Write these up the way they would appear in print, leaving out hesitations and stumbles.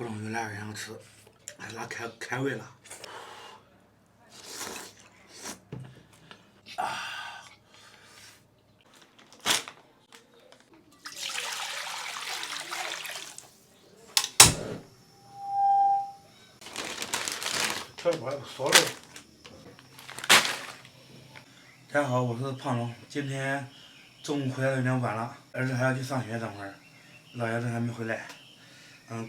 不能用2个人吃，拉开胃了。这我烧了。大家好，我是胖龙。今天中午回来有点晚了，儿子还要去上学，等会儿老爷子还没回来。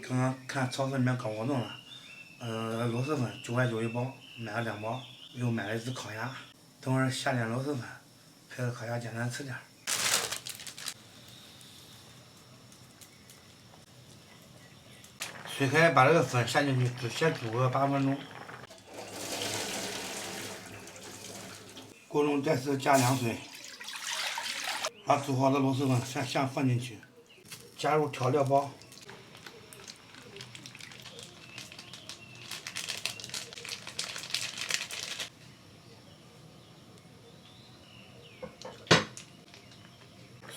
刚刚看超市里面搞活动了，螺蛳粉9.9块1包，买了2包，又买了一只烤鸭。等会儿下点螺蛳粉，配个烤鸭简单吃点。水开，把这个粉下进去，先煮个8分钟。锅中再次加凉水，把煮好的螺蛳粉先放进去，加入调料包，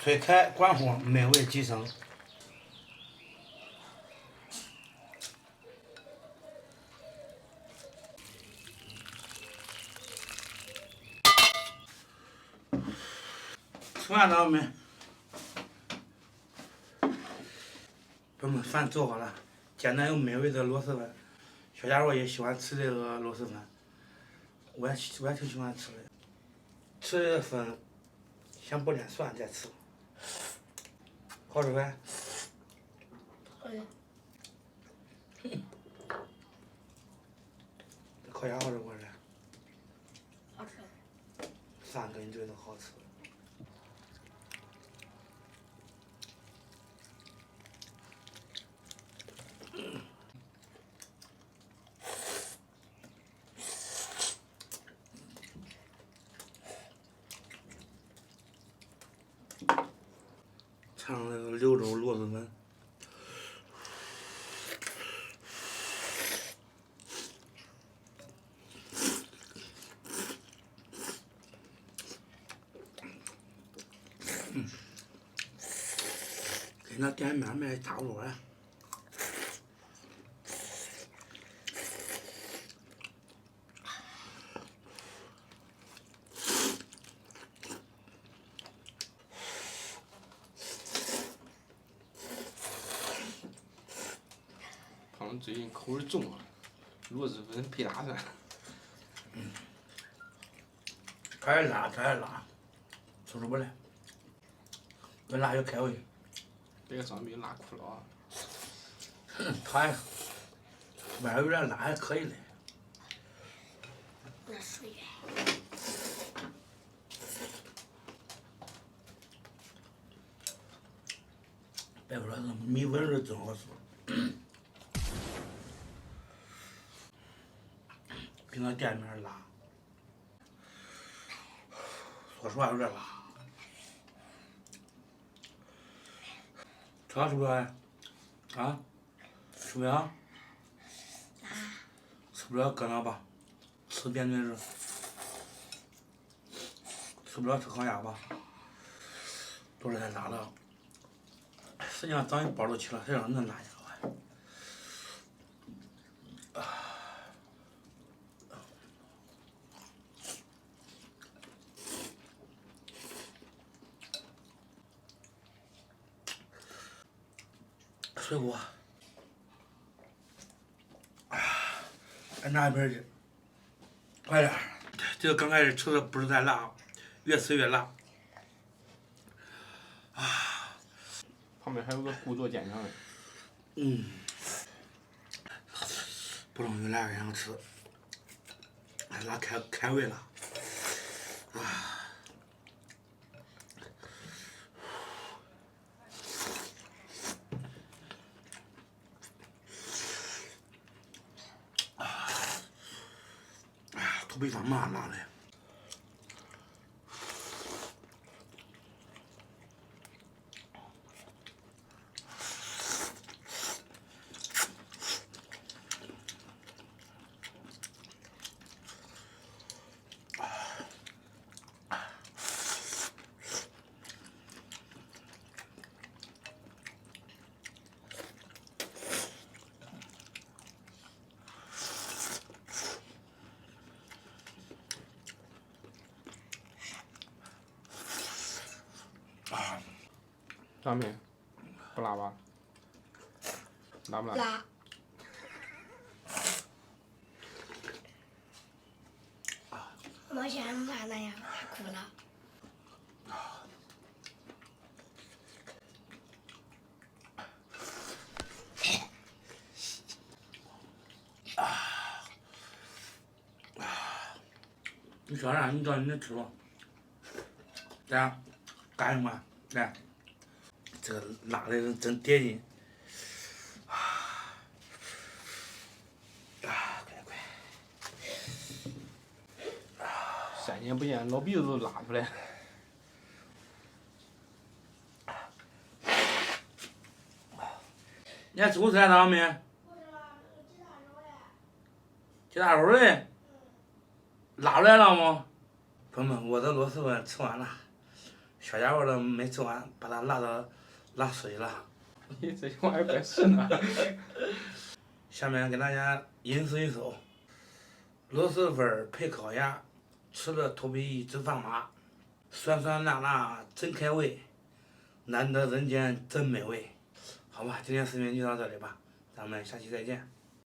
水开关火，美味即成。吃饭了没？朋友们，饭做好了，简单又美味的螺蛳粉。小家伙也喜欢吃这个螺蛳粉，我也挺喜欢吃的。吃这个粉，先剥点蒜再吃。好吃呗？好吃。这烤鸭好吃不好吃？好吃。3根对都好吃。尝那个柳州螺蛳粉。跟那店里面卖差不多呀。胖子最近口味重啊，螺蛳粉配大蒜。他爱辣，受不了。越辣越开胃。别个装逼辣哭了啊！他还外头有点辣还可以嘞。那水。别说是米粉是真好吃，比那店里面辣。说实话有点辣。吃不吃啊？吃不了？吃不了搁那吧，吃别的事。吃不了吃烤鸭吧，都是太辣了。实际上长一包都起了，谁让恁辣家伙？水果，再拿一瓶去，快点！这个刚开始吃的不是太辣，越吃越辣。旁边还有个故作坚强的。不能用2个人吃，拉开胃了。土匪上嘛辣的。张明，不辣吧？辣不辣？辣。没像饭那样辣苦了。你说啥？你找你的吃吧。来，干什么？来，这个辣的真带劲。快！3年不见，老鼻子都拉出来。你还吃午餐了没？鸡大肉嘞？拉出来了吗？朋友们，我的螺蛳粉吃完了，小家伙的没吃完，把它拉碎了。你这句话还怪神呢。下面给大家演示一首螺蛳粉配烤鸭，吃了头皮直发麻，酸酸辣辣真开胃，难得人间真美味。好吧，今天视频就到这里吧，咱们下期再见。